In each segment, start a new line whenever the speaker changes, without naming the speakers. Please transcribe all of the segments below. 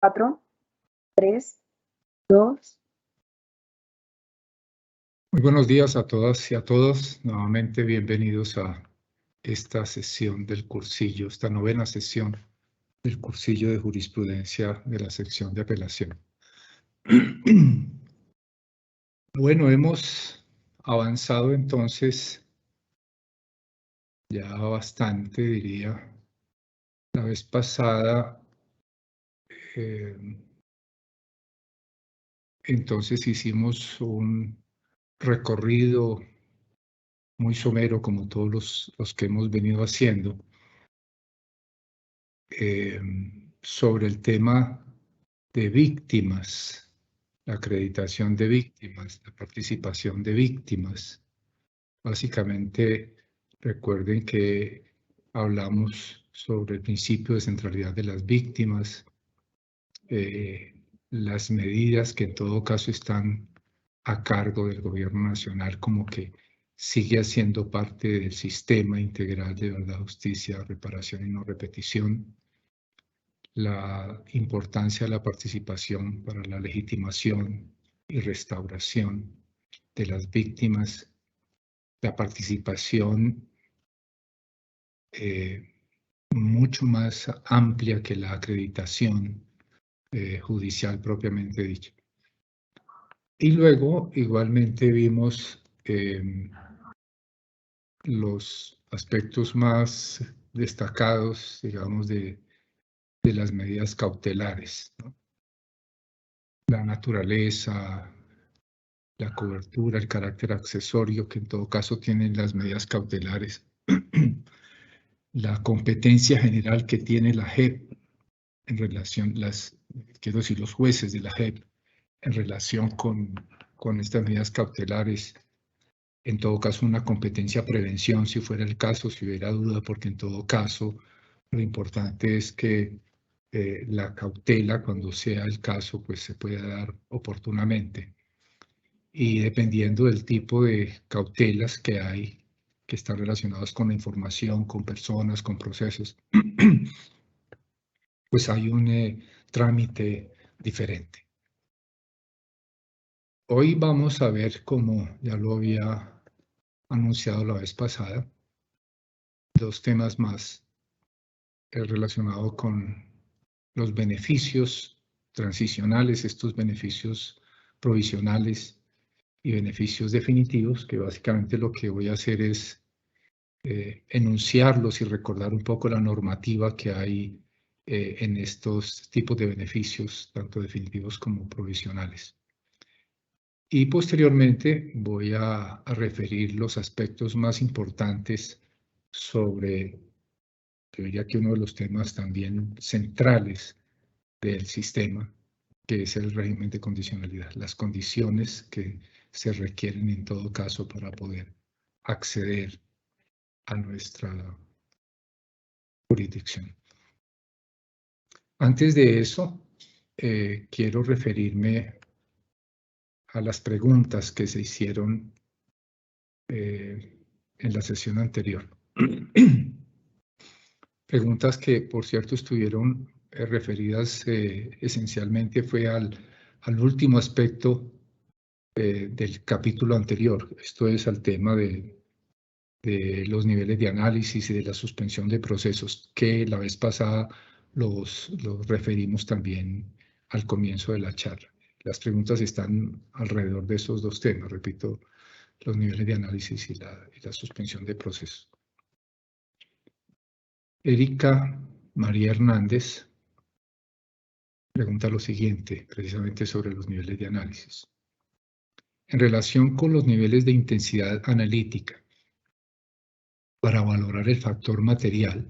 4, 3, 2.
Muy buenos días a todas y a todos. Nuevamente bienvenidos a esta sesión del cursillo, esta novena sesión del cursillo de jurisprudencia de la sección de apelación. Bueno, hemos avanzado entonces ya bastante, diría. La vez pasada, entonces hicimos un recorrido muy somero, como todos los que hemos venido haciendo, sobre el tema de víctimas, la acreditación de víctimas, la participación de víctimas. Básicamente, recuerden que hablamos sobre el principio de centralidad de las víctimas, las medidas que en todo caso están a cargo del gobierno nacional, como que sigue haciendo parte del sistema integral de verdad, justicia, reparación y no repetición. La importancia de la participación para la legitimación y restauración de las víctimas, la participación mucho más amplia que la acreditación judicial propiamente dicha. Y luego, igualmente, vimos los aspectos más destacados, digamos, de las medidas cautelares, ¿no? La naturaleza, la cobertura, el carácter accesorio que en todo caso tienen las medidas cautelares, la competencia general que tiene la JEP en relación, quiero decir, los jueces de la JEP en relación con estas medidas cautelares, en todo caso una competencia prevención si fuera el caso, si hubiera duda, porque en todo caso lo importante es que la cautela, cuando sea el caso, pues se pueda dar oportunamente. Y dependiendo del tipo de cautelas que hay, que están relacionadas con la información, con personas, con procesos, pues hay un trámite diferente. Hoy vamos a ver, como ya lo había anunciado la vez pasada, dos temas más relacionados con los beneficios transicionales, estos beneficios provisionales y beneficios definitivos, que básicamente lo que voy a hacer es enunciarlos y recordar un poco la normativa que hay en estos tipos de beneficios, tanto definitivos como provisionales. Y posteriormente voy a referir los aspectos más importantes sobre, yo diría que uno de los temas también centrales del sistema, que es el régimen de condicionalidad, las condiciones que se requieren en todo caso para poder acceder a nuestra jurisdicción. Antes de eso, quiero referirme a las preguntas que se hicieron en la sesión anterior. Preguntas que, por cierto, estuvieron referidas esencialmente fue al último aspecto del capítulo anterior. Esto es al tema de los niveles de análisis y de la suspensión de procesos, que la vez pasada los referimos también al comienzo de la charla. Las preguntas están alrededor de esos dos temas, repito, los niveles de análisis y la suspensión de procesos. Erika María Hernández pregunta lo siguiente, precisamente sobre los niveles de análisis. En relación con los niveles de intensidad analítica, para valorar el factor material,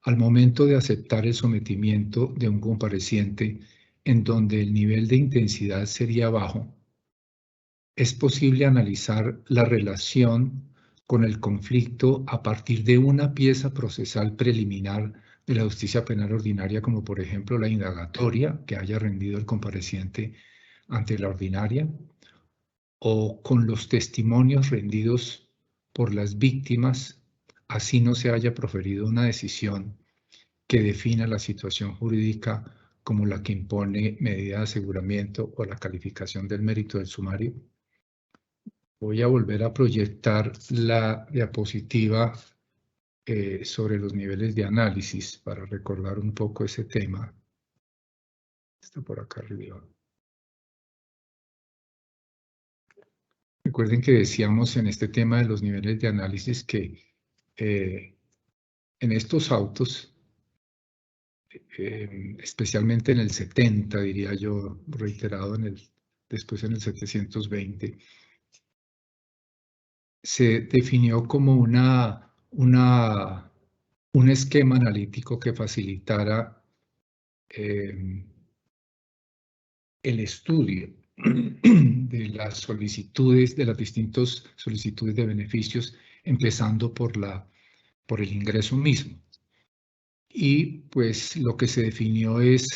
al momento de aceptar el sometimiento de un compareciente en donde el nivel de intensidad sería bajo, es posible analizar la relación con el conflicto a partir de una pieza procesal preliminar de la justicia penal ordinaria, como por ejemplo la indagatoria que haya rendido el compareciente ante la ordinaria, o con los testimonios rendidos por las víctimas, así no se haya proferido una decisión que defina la situación jurídica como la que impone medida de aseguramiento o la calificación del mérito del sumario. Voy a volver a proyectar la diapositiva sobre los niveles de análisis para recordar un poco ese tema. Está por acá arriba. Recuerden que decíamos en este tema de los niveles de análisis que en estos autos, especialmente en el 70, diría yo, reiterado después en el 720, se definió como un esquema analítico que facilitara el estudio de las solicitudes, de las distintas solicitudes de beneficios, empezando por el ingreso mismo. Y pues lo que se definió es,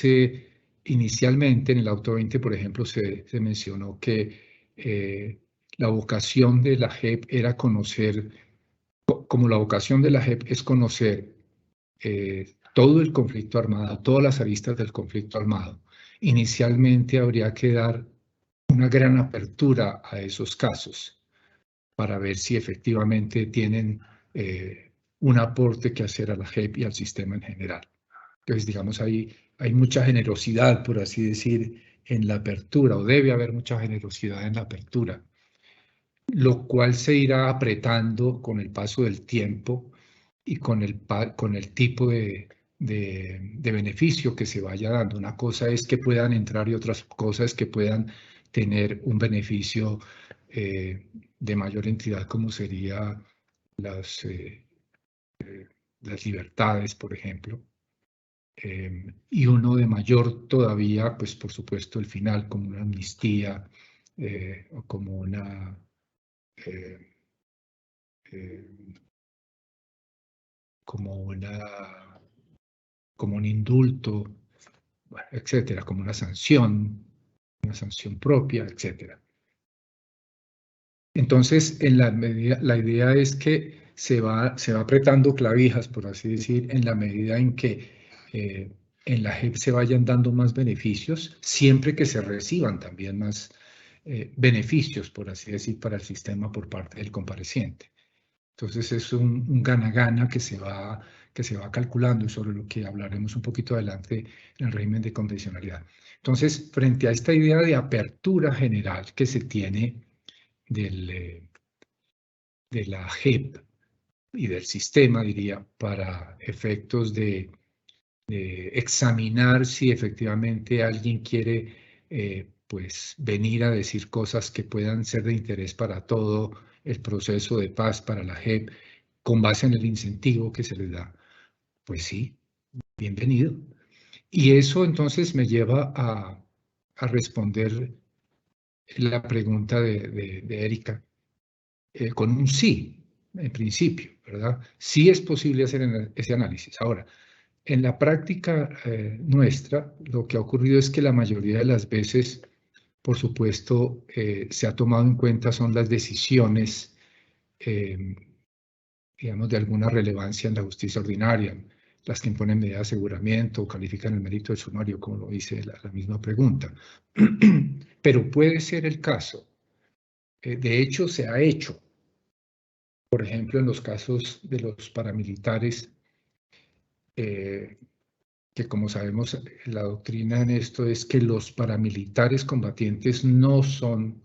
inicialmente en el auto 20, por ejemplo, se mencionó que la vocación de la JEP era conocer, como la vocación de la JEP es conocer todo el conflicto armado, todas las aristas del conflicto armado. Inicialmente habría que dar una gran apertura a esos casos para ver si efectivamente tienen un aporte que hacer a la JEP y al sistema en general. Entonces, digamos, hay mucha generosidad, por así decir, en la apertura, o debe haber mucha generosidad en la apertura, lo cual se irá apretando con el paso del tiempo y con el tipo de beneficio que se vaya dando. Una cosa es que puedan entrar y otras cosas que puedan tener un beneficio de mayor entidad, como sería las libertades, por ejemplo. Y uno de mayor todavía, pues por supuesto el final, como una amnistía o como como un indulto, bueno, etcétera, como una sanción propia, etcétera. Entonces, la idea es que se va apretando clavijas, por así decir, en la medida en que en la JEP se vayan dando más beneficios, siempre que se reciban también más beneficios, por así decir, para el sistema por parte del compareciente. Entonces es un gana-gana que se va calculando, y sobre lo que hablaremos un poquito adelante en el régimen de condicionalidad. Entonces, frente a esta idea de apertura general que se tiene de la JEP y del sistema, diría, para efectos de examinar si efectivamente alguien quiere pues venir a decir cosas que puedan ser de interés para todo el proceso de paz, para la JEP, con base en el incentivo que se les da. Pues sí, bienvenido. Y eso entonces me lleva a responder la pregunta de Erika con un sí, en principio, ¿verdad? Sí es posible hacer ese análisis. Ahora, en la práctica nuestra, lo que ha ocurrido es que la mayoría de las veces, por supuesto, se ha tomado en cuenta son las decisiones, digamos, de alguna relevancia en la justicia ordinaria, las que imponen medida de aseguramiento o califican el mérito del sumario, como lo dice la misma pregunta. Pero puede ser el caso. De hecho, se ha hecho. Por ejemplo, en los casos de los paramilitares, que como sabemos, la doctrina en esto es que los paramilitares combatientes no son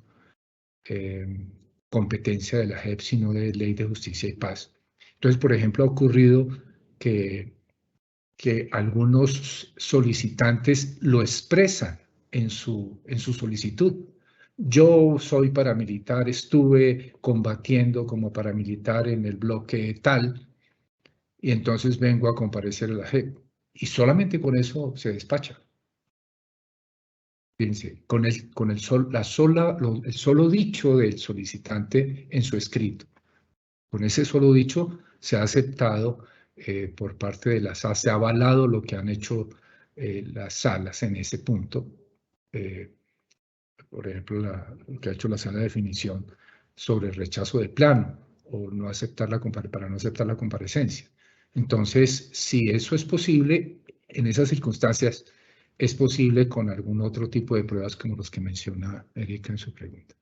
competencia de la JEP, sino de Ley de Justicia y Paz. Entonces, por ejemplo, ha ocurrido que algunos solicitantes lo expresan en su solicitud. Yo soy paramilitar, estuve combatiendo como paramilitar en el bloque tal, y entonces vengo a comparecer a la JEP. Y solamente con eso se despacha. Fíjense, con el solo dicho del solicitante en su escrito. Con ese solo dicho se ha aceptado por parte de la SA, se ha avalado lo que han hecho las salas en ese punto. Por ejemplo, lo que ha hecho la sala de definición sobre el rechazo de plano o no aceptar para no aceptar la comparecencia. Entonces, si eso es posible, en esas circunstancias es posible con algún otro tipo de pruebas como los que menciona Erika en su pregunta.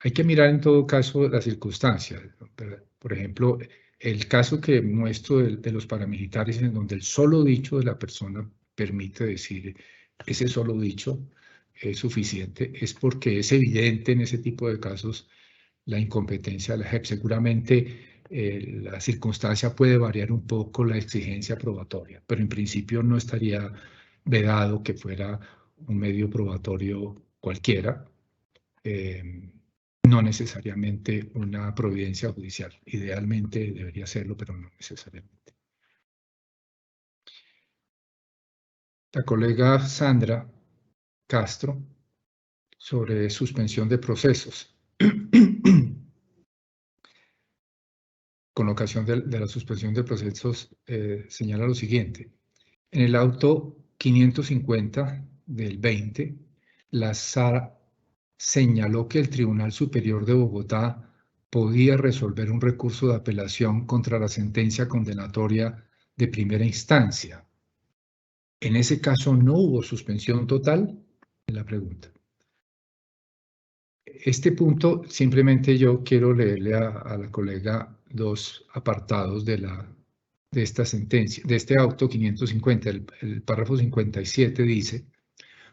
Hay que mirar en todo caso las circunstancias. Por ejemplo, el caso que muestro de los paramilitares, en donde el solo dicho de la persona permite decir ese solo dicho es suficiente, es porque es evidente en ese tipo de casos la incompetencia de la JEP. Seguramente la circunstancia puede variar un poco la exigencia probatoria, pero en principio no estaría vedado que fuera un medio probatorio cualquiera. No necesariamente una providencia judicial. Idealmente debería serlo, pero no necesariamente. La colega Sandra Castro, sobre suspensión de procesos. Con ocasión de la suspensión de procesos, señala lo siguiente. En el auto 550 del 20, la SAR señaló que el Tribunal Superior de Bogotá podía resolver un recurso de apelación contra la sentencia condenatoria de primera instancia. En ese caso no hubo suspensión total, es la pregunta. Este punto, simplemente yo quiero leerle a la colega dos apartados de esta sentencia, de este auto 550, el párrafo 57 dice: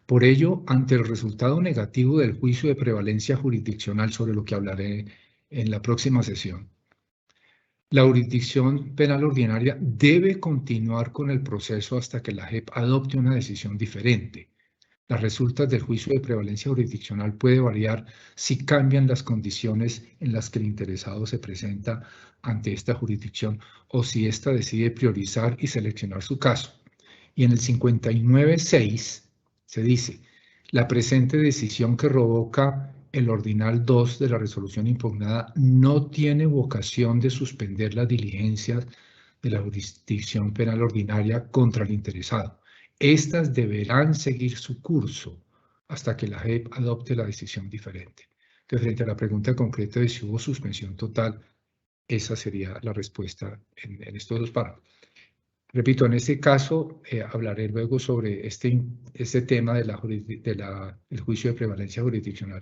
por ello, ante el resultado negativo del juicio de prevalencia jurisdiccional, sobre lo que hablaré en la próxima sesión, la jurisdicción penal ordinaria debe continuar con el proceso hasta que la JEP adopte una decisión diferente. Las resultas del juicio de prevalencia jurisdiccional puede variar si cambian las condiciones en las que el interesado se presenta ante esta jurisdicción o si ésta decide priorizar y seleccionar su caso. Y en el 59.6 se dice: la presente decisión que revoca el ordinal 2 de la resolución impugnada no tiene vocación de suspender las diligencias de la jurisdicción penal ordinaria contra el interesado. Estas deberán seguir su curso hasta que la JEP adopte la decisión diferente. Entonces, frente a la pregunta concreta de si hubo suspensión total, esa sería la respuesta en estos dos párrafos. Repito, en este caso hablaré luego sobre este tema del juicio de prevalencia jurisdiccional.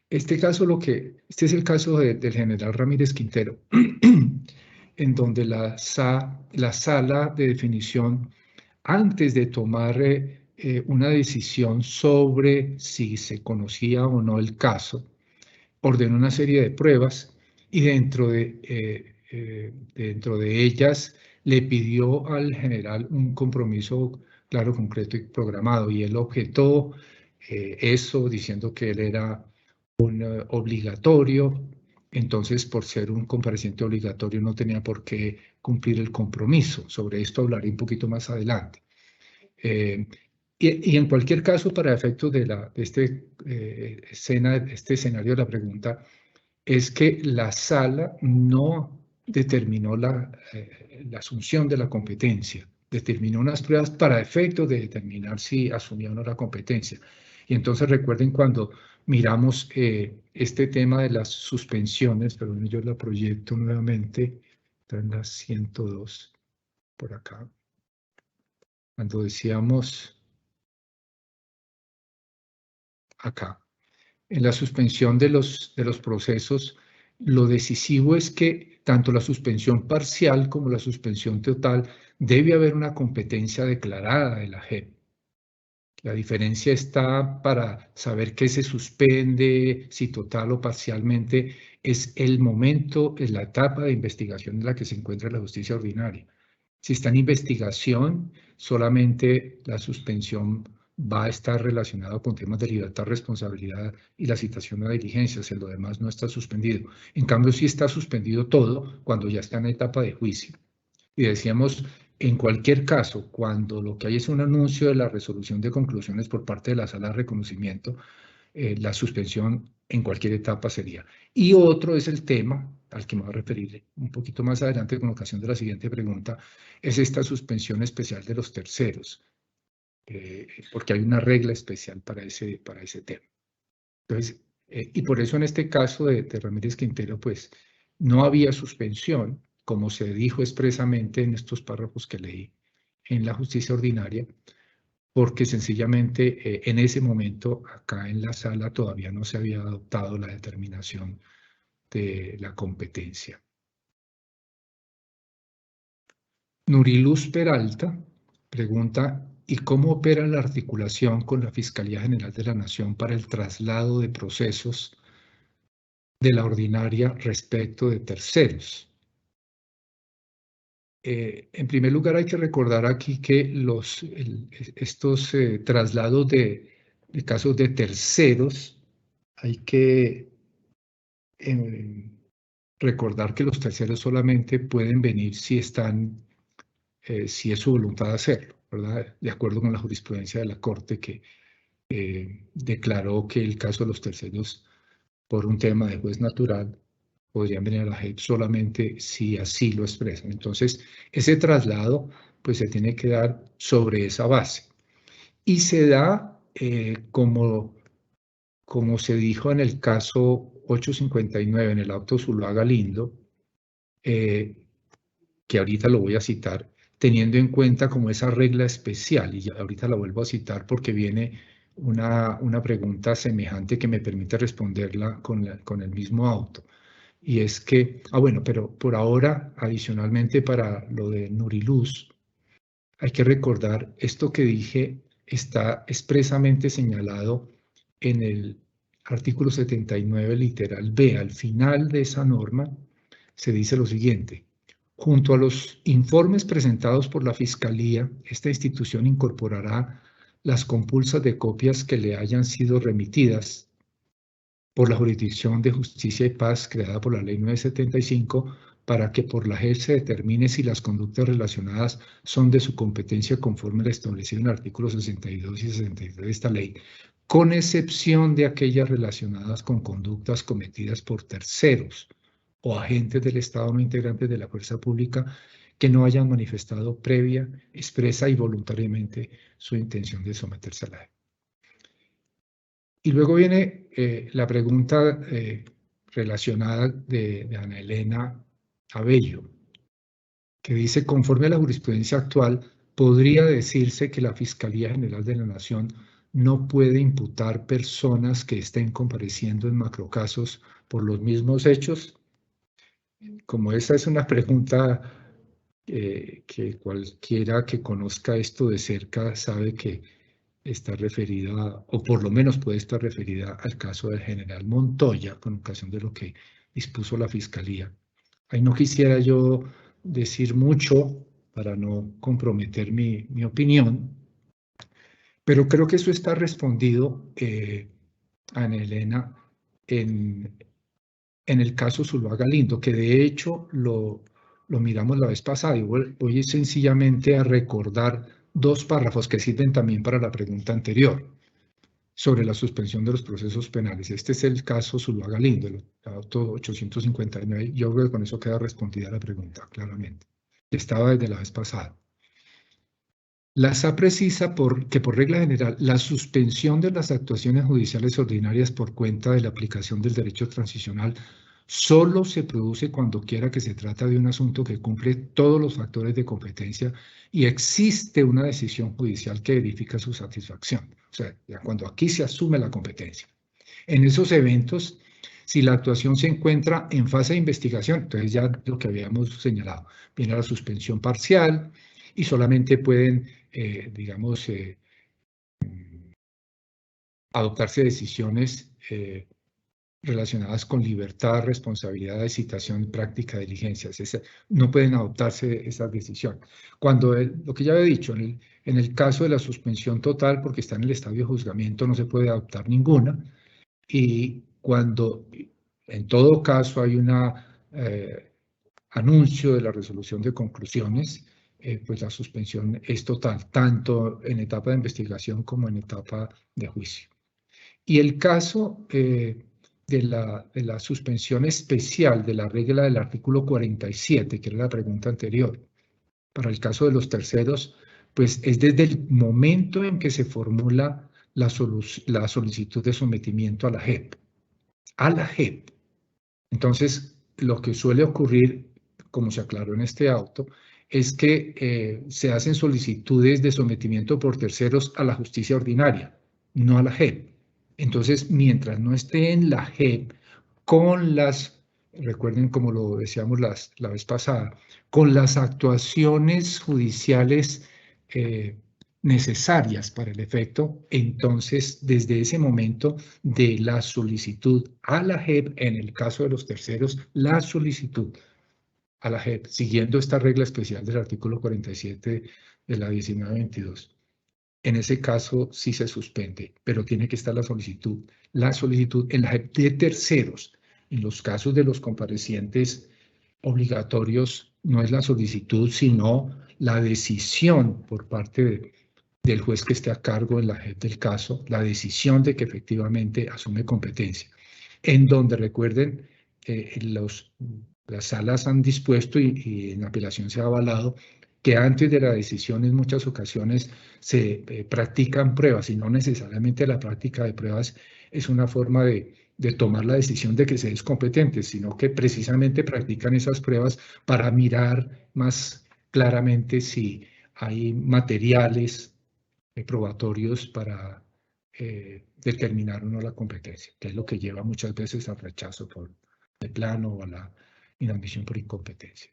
Este es el caso del general Ramírez Quintero, en donde la sala de definición, antes de tomar una decisión sobre si se conocía o no el caso, ordenó una serie de pruebas y dentro de ellas le pidió al general un compromiso claro, concreto y programado, y él objetó eso diciendo que él era un obligatorio. Entonces, por ser un compareciente obligatorio, no tenía por qué cumplir el compromiso. Sobre esto hablaré un poquito más adelante. Y en cualquier caso, para efectos de este escenario de la pregunta, es que la sala no determinó la asunción de la competencia, determinó unas pruebas para efectos de determinar si asumía o no la competencia. Y entonces recuerden cuando miramos este tema de las suspensiones, perdón, yo la proyecto nuevamente, está en la 102, por acá, cuando decíamos acá, en la suspensión de los procesos, lo decisivo es que tanto la suspensión parcial como la suspensión total debe haber una competencia declarada de la JEP. La diferencia está para saber qué se suspende, si total o parcialmente, es el momento, es la etapa de investigación en la que se encuentra la justicia ordinaria. Si está en investigación, solamente la suspensión va a estar relacionado con temas de libertad, responsabilidad y la citación a diligencias, en lo demás no está suspendido. En cambio, sí está suspendido todo cuando ya está en etapa de juicio. Y decíamos, en cualquier caso, cuando lo que hay es un anuncio de la resolución de conclusiones por parte de la sala de reconocimiento, la suspensión en cualquier etapa sería. Y otro es el tema al que me voy a referir un poquito más adelante con ocasión de la siguiente pregunta, es esta suspensión especial de los terceros, porque hay una regla especial para ese tema. Entonces, y por eso en este caso de Ramírez Quintero, pues no había suspensión, como se dijo expresamente en estos párrafos que leí, en la justicia ordinaria, porque sencillamente en ese momento acá en la sala todavía no se había adoptado la determinación de la competencia. Nuriluz Peralta pregunta: ¿y cómo opera la articulación con la Fiscalía General de la Nación para el traslado de procesos de la ordinaria respecto de terceros? En primer lugar, hay que recordar aquí que estos traslados de casos de terceros, hay que recordar que los terceros solamente pueden venir si si es su voluntad hacerlo, ¿verdad? De acuerdo con la jurisprudencia de la Corte, que declaró que el caso de los terceros, por un tema de juez natural, podrían venir a la JEP solamente si así lo expresan. Entonces, ese traslado pues se tiene que dar sobre esa base. Y se da como se dijo en el caso 859, en el auto Zuluaga Lindo, que ahorita lo voy a citar, teniendo en cuenta como esa regla especial, y ahorita la vuelvo a citar porque viene una pregunta semejante que me permite responderla con el mismo auto. Y es que, bueno, pero por ahora, adicionalmente para lo de Nuriluz, hay que recordar esto que dije está expresamente señalado en el artículo 79, literal B. Al final de esa norma se dice lo siguiente: junto a los informes presentados por la Fiscalía, esta institución incorporará las compulsas de copias que le hayan sido remitidas por la Jurisdicción de Justicia y Paz creada por la Ley 975 para que por la JEP se determine si las conductas relacionadas son de su competencia conforme a lo establecido en el artículo 62 y 63 de esta ley, con excepción de aquellas relacionadas con conductas cometidas por terceros o agentes del Estado no integrantes de la fuerza pública que no hayan manifestado previa, expresa y voluntariamente su intención de someterse a la JEP. Y luego viene la pregunta relacionada de Ana Elena Abello, que dice: conforme a la jurisprudencia actual, ¿podría decirse que la Fiscalía General de la Nación no puede imputar personas que estén compareciendo en macrocasos por los mismos hechos? Como esa es una pregunta que cualquiera que conozca esto de cerca sabe que está referida, o por lo menos puede estar referida, al caso del general Montoya, con ocasión de lo que dispuso la Fiscalía. Ahí no quisiera yo decir mucho para no comprometer mi opinión, pero creo que eso está respondido, Ana Elena, en el caso Zuluaga Lindo, que de hecho lo miramos la vez pasada, y voy sencillamente a recordar dos párrafos que sirven también para la pregunta anterior sobre la suspensión de los procesos penales. Este es el caso Zuluaga Lindo, el auto 859. Yo creo que con eso queda respondida la pregunta claramente. Estaba desde la vez pasada. La SA precisa que por regla general la suspensión de las actuaciones judiciales ordinarias por cuenta de la aplicación del derecho transicional solo se produce cuando quiera que se trata de un asunto que cumple todos los factores de competencia y existe una decisión judicial que verifica su satisfacción. O sea, ya cuando aquí se asume la competencia. En esos eventos, si la actuación se encuentra en fase de investigación, entonces ya lo que habíamos señalado, viene la suspensión parcial y solamente pueden, digamos, adoptarse decisiones relacionadas con libertad, responsabilidad, citación, práctica, diligencias. No pueden adoptarse esas decisiones. Cuando lo que ya había dicho, en el caso de la suspensión total, porque está en el estadio de juzgamiento, no se puede adoptar ninguna. Y cuando, en todo caso, hay un anuncio de la resolución de conclusiones, pues la suspensión es total, tanto en etapa de investigación como en etapa de juicio. Y el caso de la suspensión especial de la regla del artículo 47, que era la pregunta anterior, para el caso de los terceros, pues es desde el momento en que se formula la solicitud de sometimiento a la JEP. A la JEP. Entonces, lo que suele ocurrir, como se aclaró en este auto, es que se hacen solicitudes de sometimiento por terceros a la justicia ordinaria, no a la JEP. Entonces, mientras no esté en la JEP, con las, recuerden como lo decíamos la vez pasada, con las actuaciones judiciales necesarias para el efecto, entonces desde ese momento de la solicitud a la JEP, en el caso de los terceros, la solicitud a la JEP, siguiendo esta regla especial del artículo 47 de la 1922. En ese caso sí se suspende, pero tiene que estar la solicitud en la JEP de terceros. En los casos de los comparecientes obligatorios no es la solicitud, sino la decisión por parte del juez que esté a cargo en la JEP del caso, la decisión de que efectivamente asume competencia. En donde, recuerden, las salas han dispuesto y en apelación se ha avalado que antes de la decisión en muchas ocasiones se practican pruebas y no necesariamente la práctica de pruebas es una forma de tomar la decisión de que se es competente, sino que precisamente practican esas pruebas para mirar más claramente si hay materiales probatorios para determinar o no la competencia, que es lo que lleva muchas veces al rechazo de plano o a la inadmisión por incompetencia.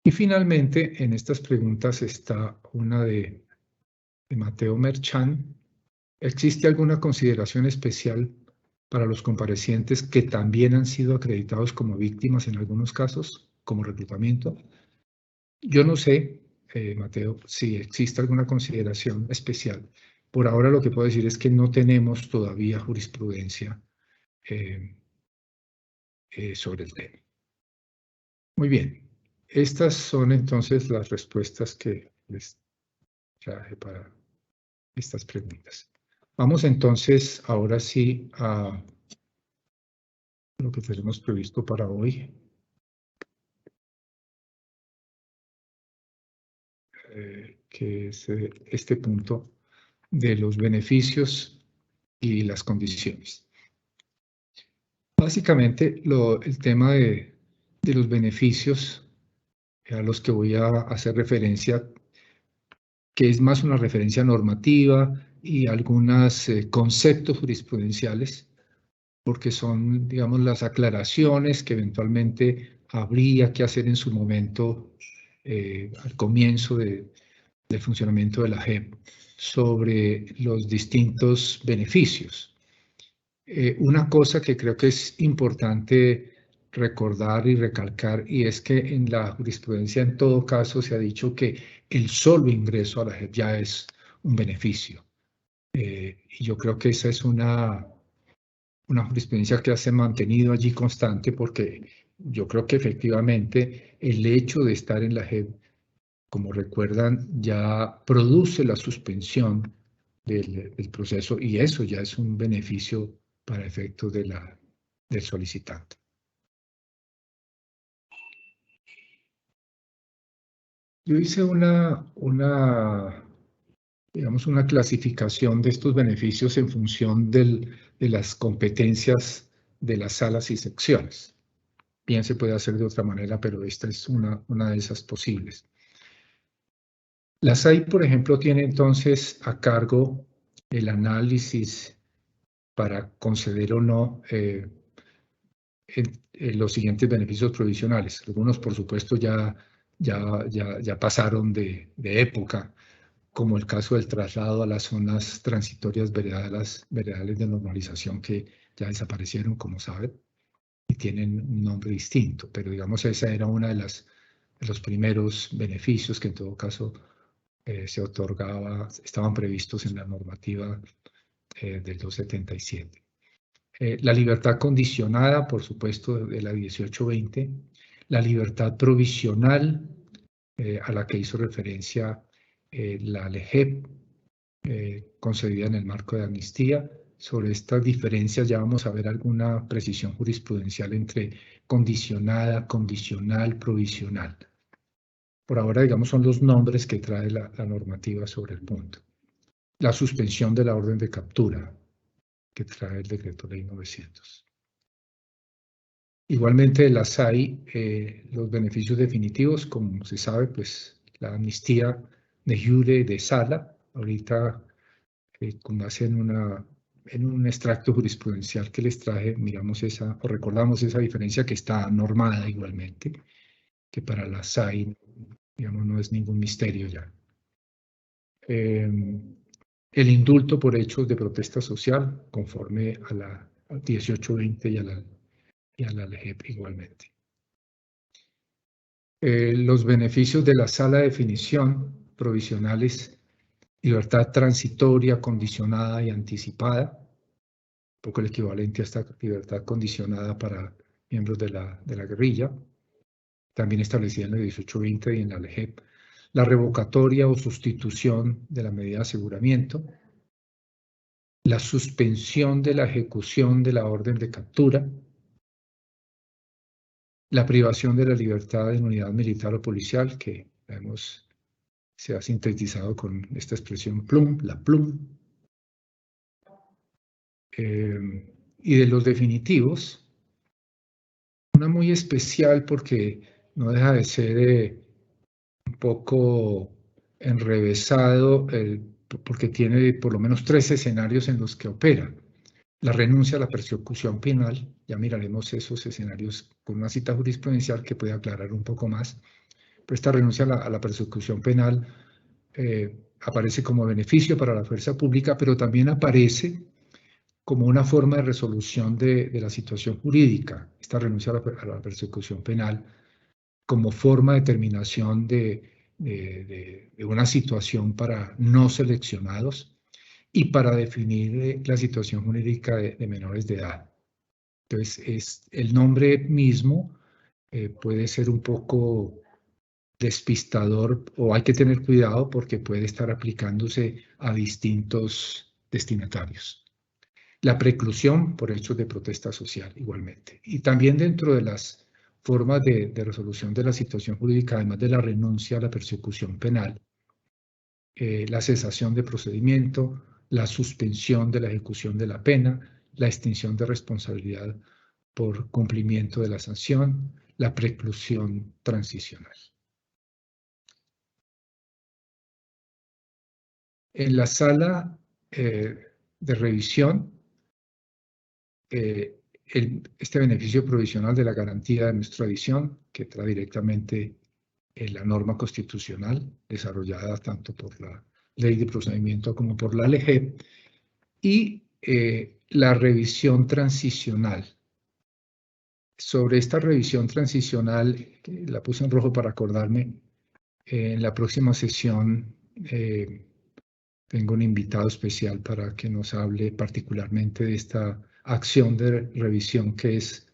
Y finalmente, en estas preguntas está una de Mateo Merchan. ¿Existe alguna consideración especial para los comparecientes que también han sido acreditados como víctimas en algunos casos, como reclutamiento? Yo no sé, Mateo, si existe alguna consideración especial. Por ahora lo que puedo decir es que no tenemos todavía jurisprudencia sobre el tema. Muy bien. Estas son entonces las respuestas que les traje para estas preguntas. Vamos entonces ahora sí a lo que tenemos previsto para hoy. Que es este punto de los beneficios y las condiciones. Básicamente, el tema de los beneficios a los que voy a hacer referencia, que es más una referencia normativa y algunos conceptos jurisprudenciales, porque son, digamos, las aclaraciones que eventualmente habría que hacer en su momento al comienzo del funcionamiento de la JEP sobre los distintos beneficios. Una cosa que creo que es importante recordar y recalcar, y es que en la jurisprudencia en todo caso se ha dicho que el solo ingreso a la JEP ya es un beneficio. Y yo creo que esa es una jurisprudencia que se ha mantenido allí constante porque yo creo que efectivamente el hecho de estar en la JEP, como recuerdan, ya produce la suspensión del proceso y eso ya es un beneficio para efectos del solicitante. Yo hice digamos, una clasificación de estos beneficios en función de las competencias de las salas y secciones. Bien se puede hacer de otra manera, pero esta es una de esas posibles. La SAI, por ejemplo, tiene entonces a cargo el análisis para conceder o no los siguientes beneficios provisionales. Algunos, por supuesto, ya pasaron de época, como el caso del traslado a las zonas transitorias veredales de normalización que ya desaparecieron, como saben, y tienen un nombre distinto, pero digamos esa era una de los primeros beneficios que en todo caso se otorgaba, estaban previstos en la normativa del 277. La libertad condicionada, por supuesto, de la 1820, la libertad provisional a la que hizo referencia la LEGEP, concedida en el marco de amnistía. Sobre estas diferencias ya vamos a ver alguna precisión jurisprudencial entre condicionada, condicional, provisional. Por ahora, digamos, son los nombres que trae la normativa sobre el punto. La suspensión de la orden de captura que trae el decreto ley 900. Igualmente las hay los beneficios definitivos, como se sabe, pues la amnistía de jure de sala, ahorita con base en un extracto jurisprudencial que les traje, miramos esa, o recordamos esa diferencia que está normada igualmente, que para la SAI, digamos, no es ningún misterio ya. El indulto por hechos de protesta social, conforme a la 1820 y a la LEGEP igualmente. Los beneficios de la sala de definición provisionales: libertad transitoria, condicionada y anticipada, un poco el equivalente a esta libertad condicionada para miembros de la guerrilla, también establecida en la 1820 y en la LEGEP. La revocatoria o sustitución de la medida de aseguramiento, la suspensión de la ejecución de la orden de captura, la privación de la libertad en unidad militar o policial, que se ha sintetizado con esta expresión plum, la plum, y de los definitivos, una muy especial porque no deja de ser un poco enrevesado, porque tiene por lo menos 3 escenarios en los que opera. La renuncia a la persecución penal, ya miraremos esos escenarios con una cita jurisprudencial que puede aclarar un poco más, pero esta renuncia a la persecución penal aparece como beneficio para la fuerza pública, pero también aparece como una forma de resolución de la situación jurídica, esta renuncia a la persecución penal, como forma de terminación de una situación para no seleccionados y para definir la situación jurídica de menores de edad. Entonces, el nombre mismo puede ser un poco despistador, o hay que tener cuidado porque puede estar aplicándose a distintos destinatarios. La preclusión por hechos de protesta social igualmente. Y también dentro de las formas de resolución de la situación jurídica, además de la renuncia a la persecución penal, la cesación de procedimiento, la suspensión de la ejecución de la pena, la extinción de responsabilidad por cumplimiento de la sanción, la preclusión transicional. En la sala de revisión, este beneficio provisional de la garantía de no extradición, que trae directamente la norma constitucional desarrollada tanto por la Ley de Procedimiento como por la LEGEP, y la revisión transicional. Sobre esta revisión transicional, que la puse en rojo para acordarme, en la próxima sesión tengo un invitado especial para que nos hable particularmente de esta acción de revisión que es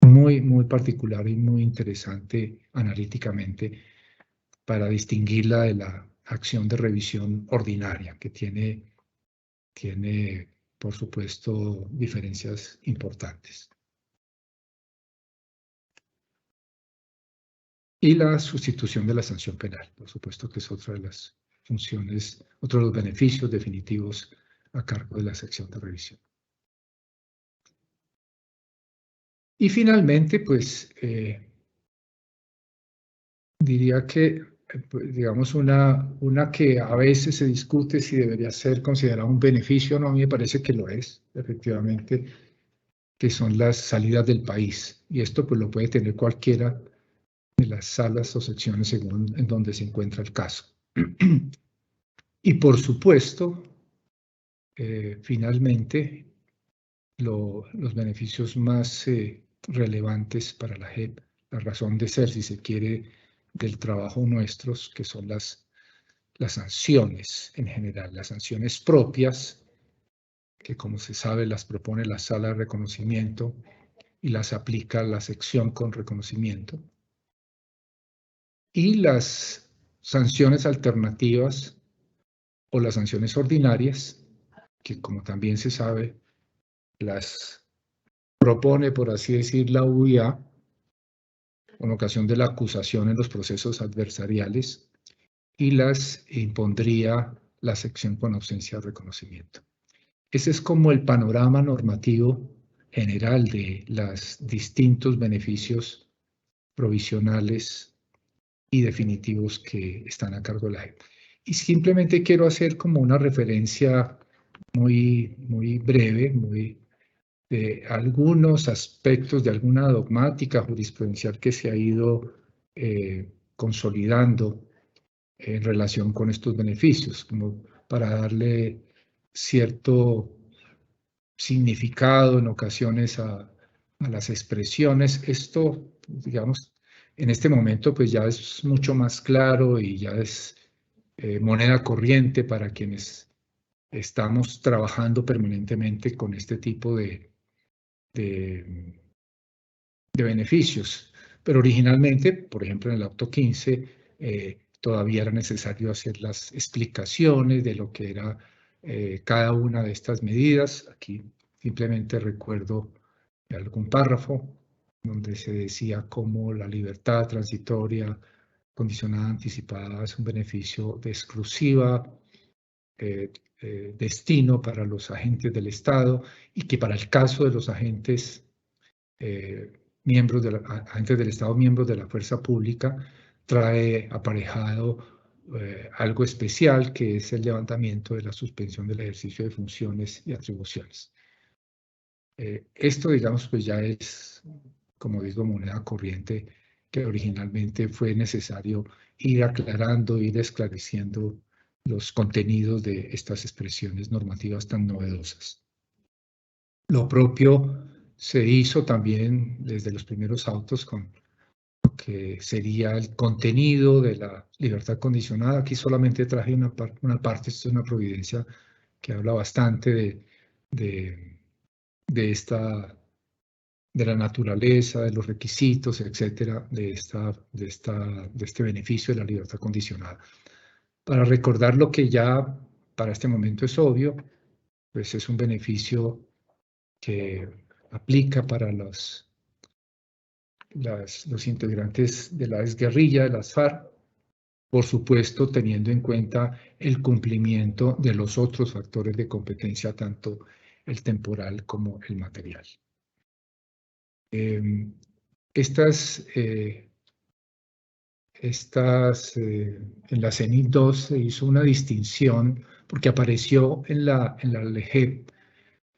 muy, muy particular y muy interesante analíticamente para distinguirla de la acción de revisión ordinaria, que tiene por supuesto, diferencias importantes. Y la sustitución de la sanción penal, por supuesto que es otra de las funciones, otro de los beneficios definitivos a cargo de la sección de revisión. Y finalmente, pues, diría que, digamos, una que a veces se discute si debería ser considerada un beneficio o no, a mí me parece que lo es, efectivamente, que son las salidas del país. Y esto pues lo puede tener cualquiera de las salas o secciones según en donde se encuentra el caso. Y por supuesto, finalmente, los beneficios más relevantes para la JEP, la razón de ser, si se quiere, del trabajo nuestros, que son las sanciones en general, las sanciones propias, que como se sabe las propone la sala de reconocimiento y las aplica la sección con reconocimiento, y las sanciones alternativas o las sanciones ordinarias, que como también se sabe, las propone, por así decir, la UIA con ocasión de la acusación en los procesos adversariales, y las impondría la sección con ausencia de reconocimiento. Ese es como el panorama normativo general de los distintos beneficios provisionales y definitivos que están a cargo de la JEP. Y simplemente quiero hacer como una referencia muy breve, de algunos aspectos de alguna dogmática jurisprudencial que se ha ido consolidando en relación con estos beneficios, como para darle cierto significado en ocasiones a las expresiones. Esto, digamos, en este momento pues ya es mucho más claro y ya es moneda corriente para quienes estamos trabajando permanentemente con este tipo de beneficios. Pero originalmente, por ejemplo, en el auto 15, todavía era necesario hacer las explicaciones de lo que era cada una de estas medidas. Aquí simplemente recuerdo algún párrafo donde se decía cómo la libertad transitoria condicionada anticipada es un beneficio de exclusiva destino para los agentes del Estado y que para el caso de los agentes agentes del Estado, miembros de la fuerza pública, trae aparejado algo especial que es el levantamiento de la suspensión del ejercicio de funciones y atribuciones. Esto, digamos, pues ya es, como digo, moneda corriente que originalmente fue necesario ir aclarando, ir esclareciendo los contenidos de estas expresiones normativas tan novedosas. Lo propio se hizo también desde los primeros autos con lo que sería el contenido de la libertad condicionada. Aquí solamente traje una parte, esto es una providencia que habla bastante de la naturaleza, de los requisitos, etcétera, de este beneficio de la libertad condicionada. Para recordar lo que ya para este momento es obvio, pues es un beneficio que aplica para los integrantes de la exguerrilla, de las FARC, por supuesto teniendo en cuenta el cumplimiento de los otros factores de competencia, tanto el temporal como el material. En la CENIT 2 se hizo una distinción porque apareció en la LEGEP,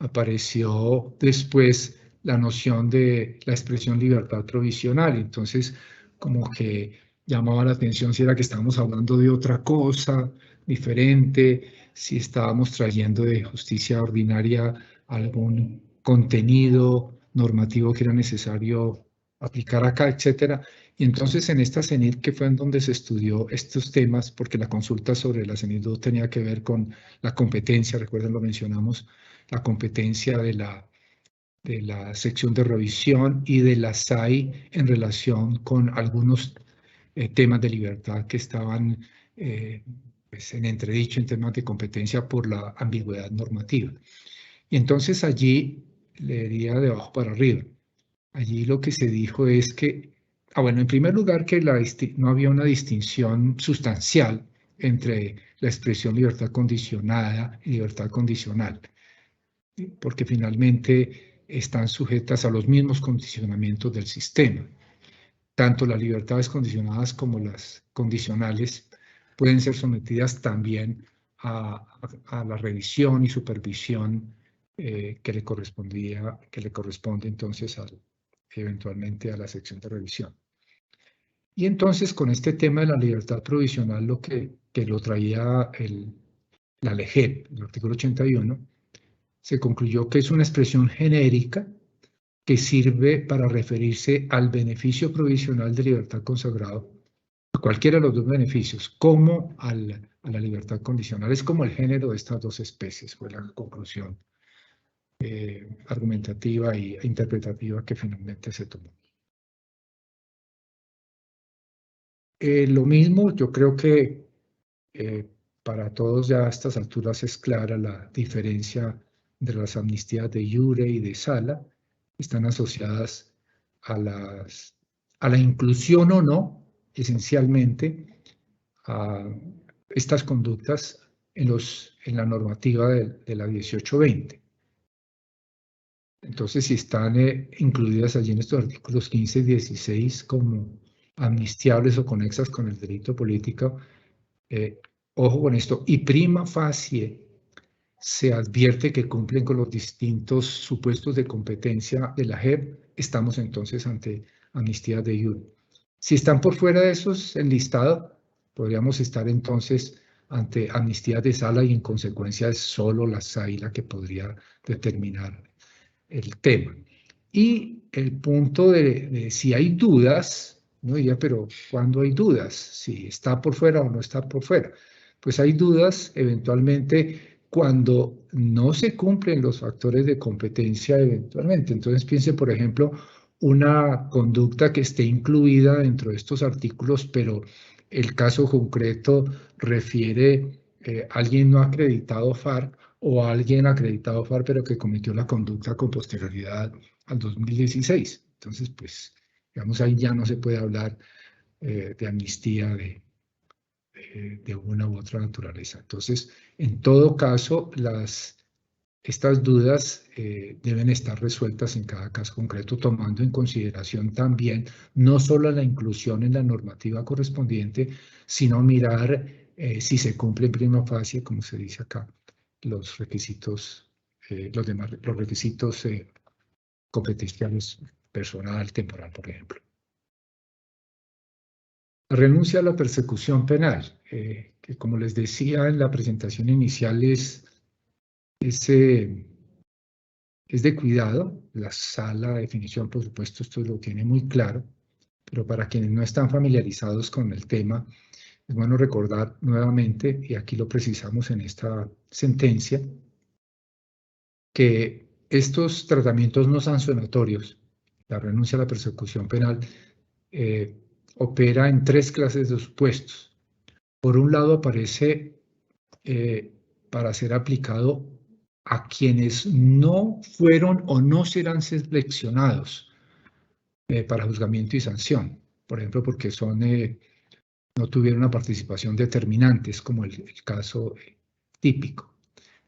apareció después la noción de la expresión libertad provisional. Entonces, como que llamaba la atención si era que estábamos hablando de otra cosa diferente, si estábamos trayendo de justicia ordinaria algún contenido normativo que era necesario aplicar acá, etcétera. Y entonces en esta CENIT, que fue en donde se estudió estos temas, porque la consulta sobre la CENIT 2 tenía que ver con la competencia, recuerden, lo mencionamos, la competencia de la sección de revisión y de la SAI en relación con algunos temas de libertad que estaban pues en entredicho en temas de competencia por la ambigüedad normativa. Y entonces allí le diría de abajo para arriba. Allí lo que se dijo es que, bueno, en primer lugar que no había una distinción sustancial entre la expresión libertad condicionada y libertad condicional, porque finalmente están sujetas a los mismos condicionamientos del sistema. Tanto las libertades condicionadas como las condicionales pueden ser sometidas también a la revisión y supervisión que le corresponde entonces eventualmente a la sección de revisión. Y entonces con este tema de la libertad provisional, lo que lo traía la LEGEP, el artículo 81, se concluyó que es una expresión genérica que sirve para referirse al beneficio provisional de libertad consagrado, a cualquiera de los dos beneficios, como a la libertad condicional. Es como el género de estas dos especies, fue la conclusión argumentativa e interpretativa que finalmente se tomó. Lo mismo, yo creo que para todos ya a estas alturas es clara la diferencia de las amnistías de iure y de sala. Están asociadas a la inclusión o no, esencialmente, a estas conductas en la normativa de la 1820. Entonces, si están incluidas allí en estos artículos 15 y 16 como amnistiables o conexas con el delito político, ojo con esto, y prima facie se advierte que cumplen con los distintos supuestos de competencia de la JEP, estamos entonces ante amnistía de iure. Si están por fuera de esos enlistados, podríamos estar entonces ante amnistía de sala y en consecuencia es solo la SAI la que podría determinar el tema. Y el punto de si hay dudas, no diría, pero ¿cuándo hay dudas? Si está por fuera o no está por fuera. Pues hay dudas eventualmente cuando no se cumplen los factores de competencia eventualmente. Entonces piense, por ejemplo, una conducta que esté incluida dentro de estos artículos, pero el caso concreto refiere a alguien no acreditado FARC o alguien acreditado FARC, pero que cometió la conducta con posterioridad al 2016. Entonces, pues, digamos, ahí ya no se puede hablar de amnistía de una u otra naturaleza. Entonces, en todo caso, estas dudas deben estar resueltas en cada caso concreto, tomando en consideración también no solo la inclusión en la normativa correspondiente, sino mirar si se cumple en prima facie, como se dice acá, los requisitos, los requisitos competenciales personal, temporal, por ejemplo. La renuncia a la persecución penal, que como les decía en la presentación inicial, es de cuidado. La sala de definición, por supuesto, esto lo tiene muy claro, pero para quienes no están familiarizados con el tema, es bueno recordar nuevamente, y aquí lo precisamos en esta sentencia, que estos tratamientos no sancionatorios, la renuncia a la persecución penal, opera en tres clases de supuestos. Por un lado, aparece para ser aplicado a quienes no fueron o no serán seleccionados para juzgamiento y sanción. Por ejemplo, porque no tuvieron una participación determinante, es como el caso típico.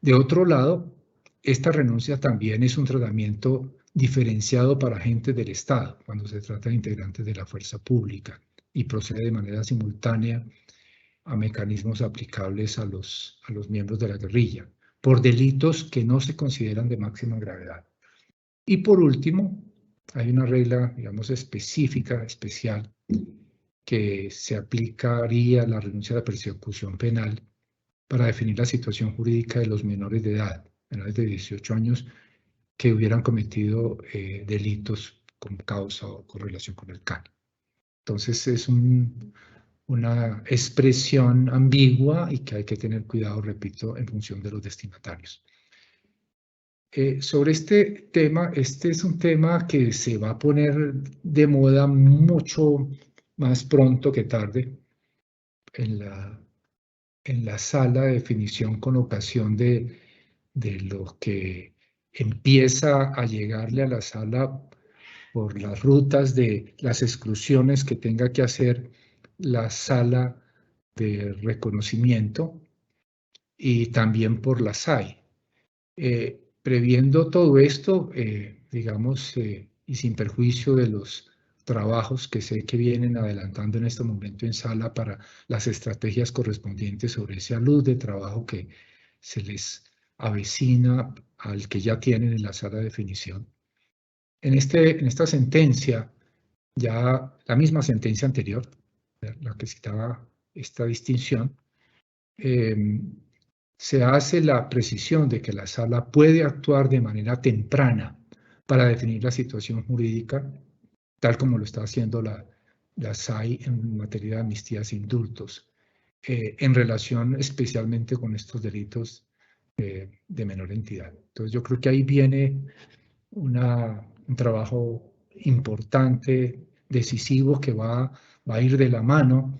De otro lado, esta renuncia también es un tratamiento diferenciado para agentes del Estado, cuando se trata de integrantes de la fuerza pública y procede de manera simultánea a mecanismos aplicables a los miembros de la guerrilla, por delitos que no se consideran de máxima gravedad. Y por último, hay una regla, digamos, específica, especial, que se aplicaría a la renuncia a la persecución penal para definir la situación jurídica de los menores de edad, menores de 18 años, que hubieran cometido delitos con causa o con relación con el CAN. Entonces es una expresión ambigua y que hay que tener cuidado, repito, en función de los destinatarios. Sobre este tema, este es un tema que se va a poner de moda mucho más pronto que tarde en la sala de definición con ocasión de lo que empieza a llegarle a la sala por las rutas de las exclusiones que tenga que hacer la sala de reconocimiento y también por la SAI. Previendo todo esto, digamos, y sin perjuicio de los trabajos que sé que vienen adelantando en este momento en sala para las estrategias correspondientes sobre esa luz de trabajo que se les avecina al que ya tienen en la sala de definición. En esta sentencia, ya la misma sentencia anterior, la que citaba esta distinción, se hace la precisión de que la sala puede actuar de manera temprana para definir la situación jurídica, tal como lo está haciendo la SAI en materia de amnistías e indultos, en relación especialmente con estos delitos de menor entidad. Entonces yo creo que ahí viene un trabajo importante, decisivo, que va a ir de la mano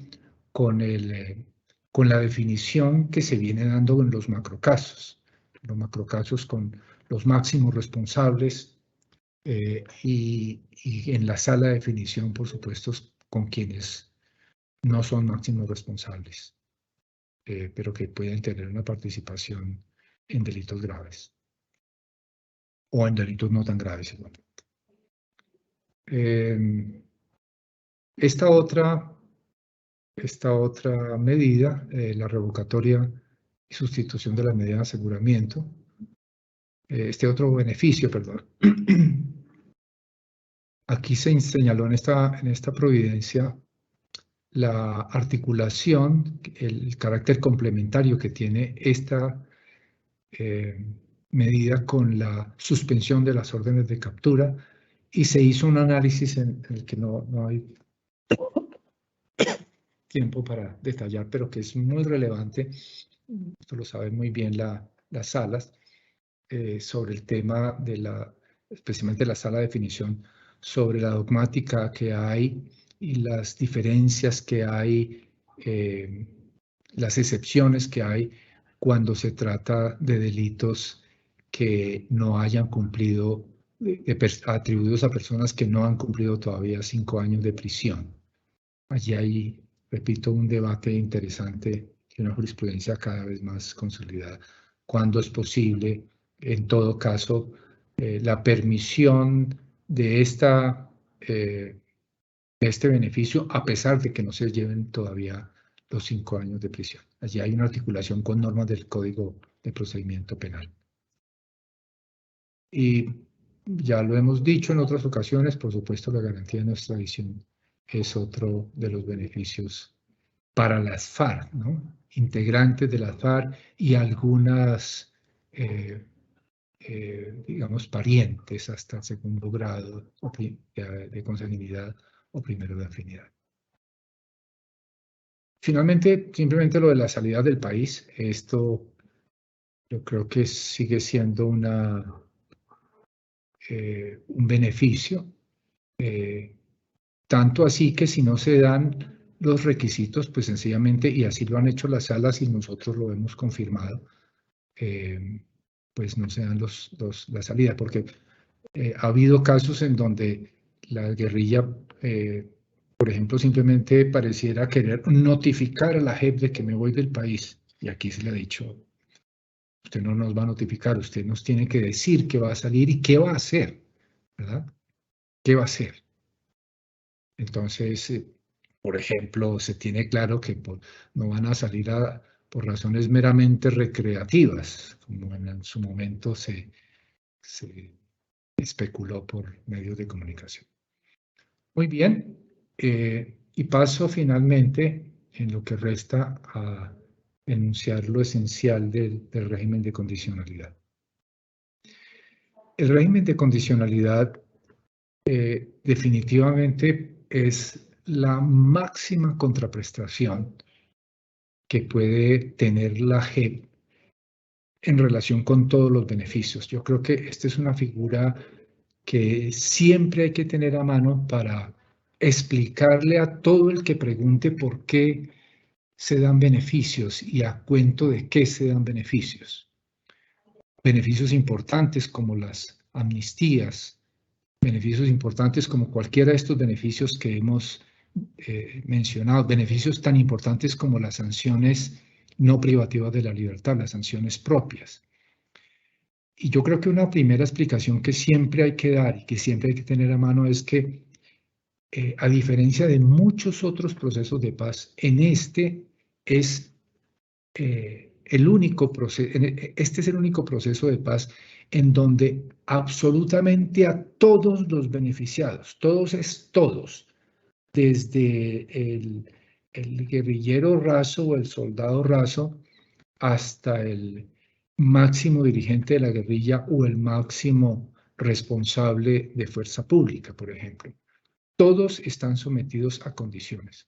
con la definición que se viene dando en los macrocasos con los máximos responsables y en la sala de definición, por supuesto, con quienes no son máximos responsables, pero que pueden tener una participación en delitos graves. o en delitos no tan graves igualmente. Esta otra medida, la revocatoria y sustitución de la medida de aseguramiento, este otro beneficio, perdón. Aquí se señaló en esta providencia la articulación, el carácter complementario que tiene esta medida con la suspensión de las órdenes de captura, y se hizo un análisis en el que no hay tiempo para detallar, pero que es muy relevante, esto lo saben muy bien las salas, sobre el tema de especialmente la sala de definición, sobre la dogmática que hay y las diferencias que hay, las excepciones que hay cuando se trata de delitos que no hayan cumplido, atribuidos a personas que no han cumplido todavía 5 años de prisión. Allí hay, repito, un debate interesante y una jurisprudencia cada vez más consolidada. ¿Cuándo es posible, en todo caso, la permisión de este beneficio, a pesar de que no se lleven todavía los 5 años de prisión? Allí hay una articulación con normas del Código de Procedimiento Penal. Y ya lo hemos dicho en otras ocasiones, por supuesto, la garantía de no extradición es otro de los beneficios para las FARC, ¿no? Integrantes de las FARC y algunas, digamos, parientes hasta el segundo grado de consanguinidad o primero de afinidad. Finalmente, simplemente lo de la salida del país. Esto yo creo que sigue siendo un beneficio, tanto así que si no se dan los requisitos, pues sencillamente, y así lo han hecho las salas y nosotros lo hemos confirmado, pues no se dan la salida, porque ha habido casos en donde la guerrilla, por ejemplo, simplemente pareciera querer notificar a la JEP de que me voy del país, y aquí se le ha dicho: usted no nos va a notificar, usted nos tiene que decir que va a salir y qué va a hacer, ¿verdad? ¿Qué va a hacer? Entonces, por ejemplo, se tiene claro que no van a salir por razones meramente recreativas, como en su momento se especuló por medios de comunicación. Muy bien, y paso finalmente, en lo que resta, a enunciar lo esencial del régimen de condicionalidad. El régimen de condicionalidad definitivamente es la máxima contraprestación que puede tener la JEP en relación con todos los beneficios. Yo creo que esta es una figura que siempre hay que tener a mano para explicarle a todo el que pregunte por qué se dan beneficios y a cuento de qué se dan beneficios. Beneficios importantes como las amnistías, beneficios importantes como cualquiera de estos beneficios que hemos mencionado, beneficios tan importantes como las sanciones no privativas de la libertad, las sanciones propias. Y yo creo que una primera explicación que siempre hay que dar y que siempre hay que tener a mano es que, a diferencia de muchos otros procesos de paz, este es el único proceso de paz en donde absolutamente a todos los beneficiados, todos, desde el guerrillero raso o el soldado raso hasta el máximo dirigente de la guerrilla o el máximo responsable de fuerza pública, por ejemplo. Todos están sometidos a condiciones.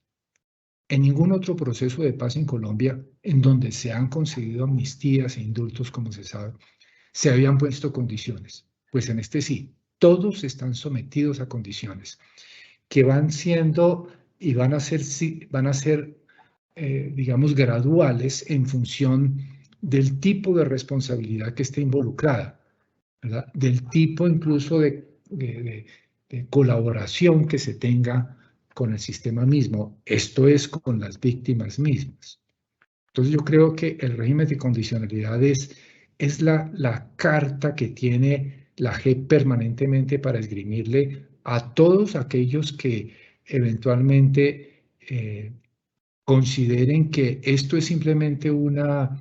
En ningún otro proceso de paz en Colombia, en donde se han concedido amnistías e indultos, como se sabe, se habían puesto condiciones. Pues en este sí, todos están sometidos a condiciones que van siendo y van a ser, digamos, graduales en función del tipo de responsabilidad que esté involucrada, ¿verdad? Del tipo incluso de colaboración que se tenga con el sistema mismo, esto es, con las víctimas mismas. Entonces yo creo que el régimen de condicionalidad es la carta que tiene la JEP permanentemente para esgrimirle a todos aquellos que eventualmente consideren que esto es simplemente una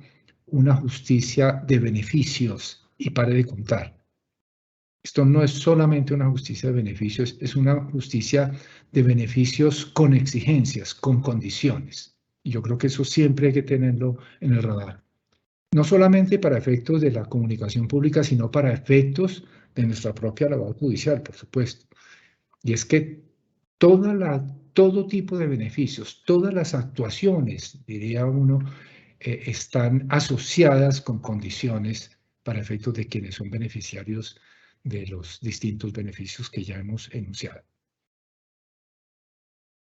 justicia de beneficios y pare de contar. Esto no es solamente una justicia de beneficios, es una justicia de beneficios con exigencias, con condiciones. Y yo creo que eso siempre hay que tenerlo en el radar. No solamente para efectos de la comunicación pública, sino para efectos de nuestra propia labor judicial, por supuesto. Y es que todo tipo de beneficios, todas las actuaciones, diría uno, están asociadas con condiciones para efectos de quienes son beneficiarios de los distintos beneficios que ya hemos enunciado.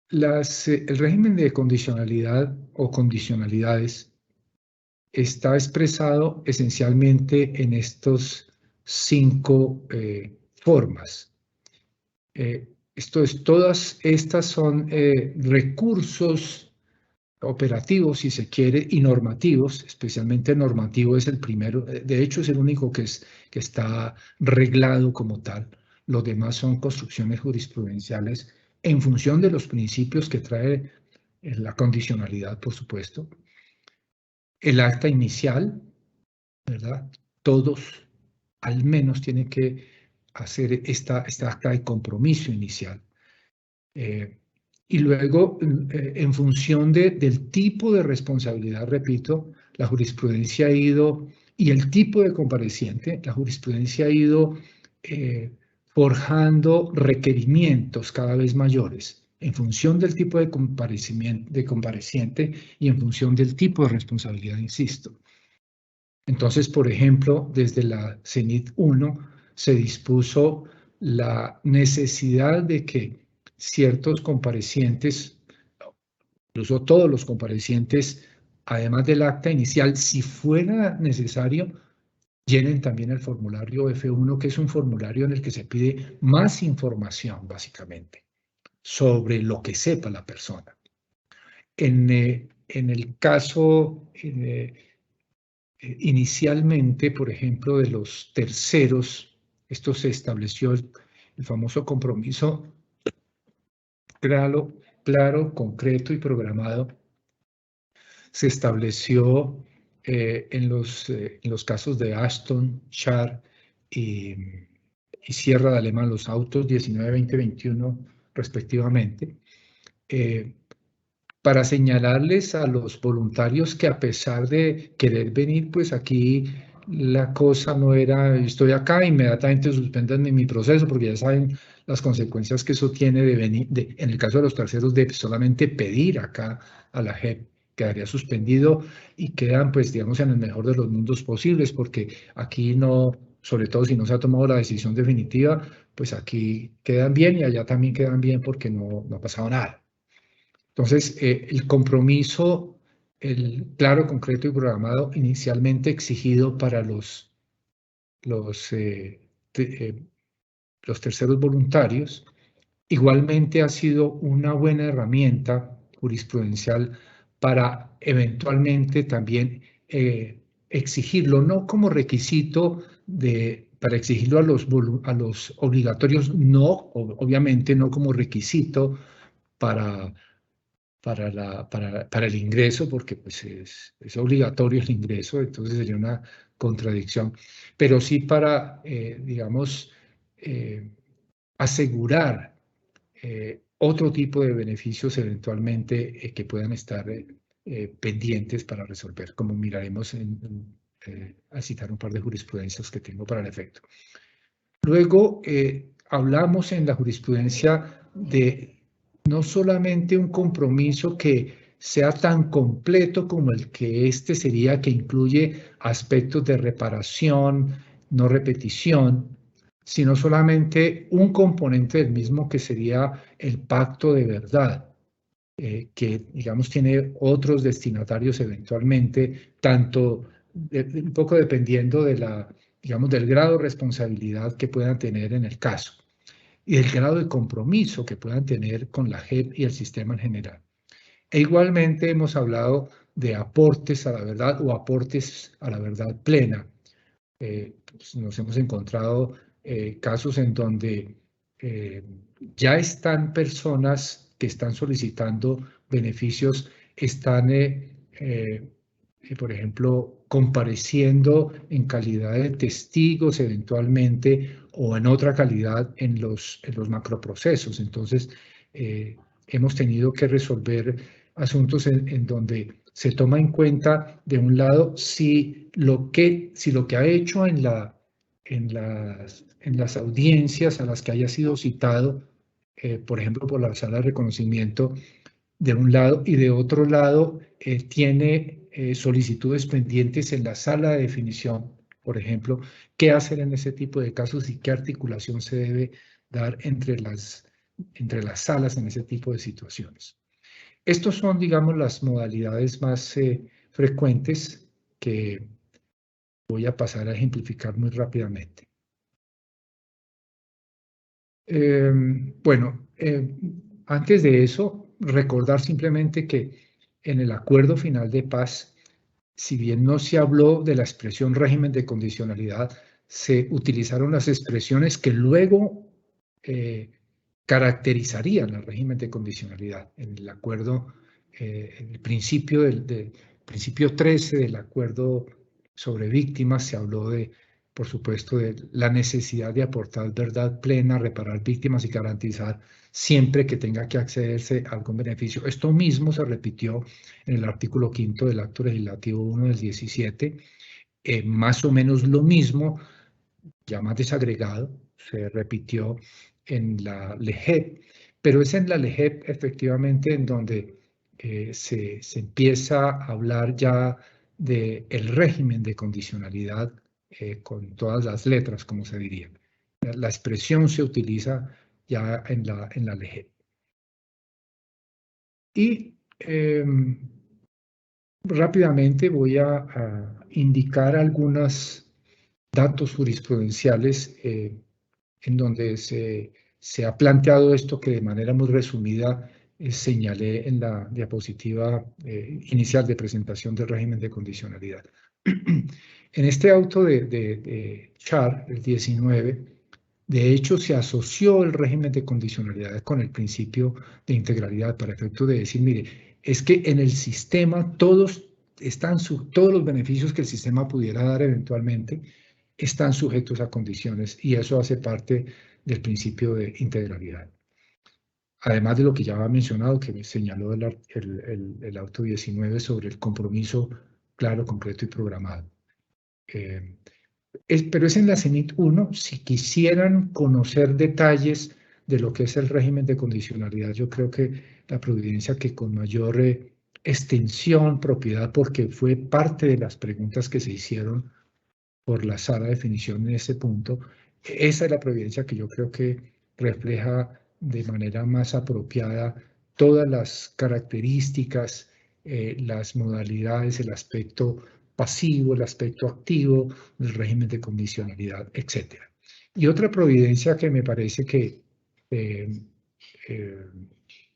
El régimen de condicionalidad o condicionalidades está expresado esencialmente en estas 5 formas. Esto es, todas estas son recursos operativos, si se quiere, y normativos, especialmente normativo es el primero, de hecho es el único que está reglado como tal. Los demás son construcciones jurisprudenciales en función de los principios que trae la condicionalidad, por supuesto. El acta inicial, ¿verdad? Todos al menos tienen que hacer esta acta de compromiso inicial. Y luego, en función del tipo de responsabilidad, repito, la jurisprudencia ha ido, y el tipo de compareciente, la jurisprudencia ha ido forjando requerimientos cada vez mayores, en función del tipo de compareciente y en función del tipo de responsabilidad, insisto. Entonces, por ejemplo, desde la CENIT 1 se dispuso la necesidad de que ciertos comparecientes, incluso todos los comparecientes, además del acta inicial, si fuera necesario, llenen también el formulario F1, que es un formulario en el que se pide más información, básicamente, sobre lo que sepa la persona. En el caso inicialmente, por ejemplo, de los terceros, esto se estableció el famoso compromiso claro, concreto y programado. Se estableció en los casos de Ashton, Char y Sierra de Alemán, los autos 19, 20, 21 respectivamente, para señalarles a los voluntarios que a pesar de querer venir, pues aquí la cosa no era, estoy acá, inmediatamente suspendanme mi proceso, porque ya saben las consecuencias que eso tiene de venir, en el caso de los terceros, de solamente pedir acá a la JEP, quedaría suspendido y quedan, pues, digamos, en el mejor de los mundos posibles, porque aquí no, sobre todo si no se ha tomado la decisión definitiva, pues aquí quedan bien y allá también quedan bien porque no ha pasado nada. Entonces, el compromiso, el claro, concreto y programado, inicialmente exigido para los terceros voluntarios, igualmente ha sido una buena herramienta jurisprudencial para eventualmente también exigirlo, no como requisito para exigirlo a los obligatorios, no, obviamente no como requisito para el ingreso, porque pues es obligatorio el ingreso, entonces sería una contradicción, pero sí para, digamos, asegurar otro tipo de beneficios eventualmente que puedan estar pendientes para resolver, como miraremos al citar un par de jurisprudencias que tengo para el efecto. Luego, hablamos en la jurisprudencia de no solamente un compromiso que sea tan completo como el que este sería, que incluye aspectos de reparación, no repetición, sino solamente un componente del mismo que sería el pacto de verdad, que, digamos, tiene otros destinatarios eventualmente, tanto un poco dependiendo de digamos, del grado de responsabilidad que puedan tener en el caso y del grado de compromiso que puedan tener con la JEP y el sistema en general. E igualmente hemos hablado de aportes a la verdad o aportes a la verdad plena. Pues nos hemos encontrado casos en donde ya están personas que están solicitando beneficios, están, por ejemplo, compareciendo en calidad de testigos eventualmente o en otra calidad en los macroprocesos. Entonces, hemos tenido que resolver asuntos en donde se toma en cuenta, de un lado, si lo que ha hecho en las audiencias a las que haya sido citado, por ejemplo, por la sala de reconocimiento, de un lado, y de otro lado, tiene solicitudes pendientes en la sala de definición, por ejemplo, qué hacer en ese tipo de casos y qué articulación se debe dar entre las salas en ese tipo de situaciones. Estos son, digamos, las modalidades más frecuentes que voy a pasar a ejemplificar muy rápidamente. Bueno, antes de eso, recordar simplemente que en el acuerdo final de paz, si bien no se habló de la expresión régimen de condicionalidad, se utilizaron las expresiones que luego caracterizarían el régimen de condicionalidad. En el acuerdo, en el principio principio 13 del acuerdo sobre víctimas se habló de, por supuesto, de la necesidad de aportar verdad plena, reparar víctimas y garantizar siempre que tenga que accederse a algún beneficio. Esto mismo se repitió en el artículo 5 del Acto Legislativo 1 del 17, más o menos lo mismo, ya más desagregado, se repitió en la LEGEP, pero es en la LEGEP efectivamente en donde se empieza a hablar ya del régimen de condicionalidad con todas las letras, como se diría. La expresión se utiliza ya en la LEGEP. Y rápidamente voy a indicar algunos datos jurisprudenciales en donde se ha planteado esto que de manera muy resumida señalé en la diapositiva inicial de presentación del régimen de condicionalidad. En este auto de Char, el 19, de hecho se asoció el régimen de condicionalidad con el principio de integralidad para efecto de decir, mire, es que en el sistema todos los beneficios que el sistema pudiera dar eventualmente están sujetos a condiciones y eso hace parte del principio de integralidad. Además de lo que ya había mencionado, que me señaló el auto 19 sobre el compromiso claro, concreto y programado. Pero es en la CENIT 1, si quisieran conocer detalles de lo que es el régimen de condicionalidad, yo creo que la providencia que con mayor extensión, propiedad, porque fue parte de las preguntas que se hicieron por la sala de definición en ese punto, esa es la providencia que yo creo que refleja de manera más apropiada todas las características, las modalidades, el aspecto pasivo, el aspecto activo del régimen de condicionalidad, etc. Y otra providencia que me parece que,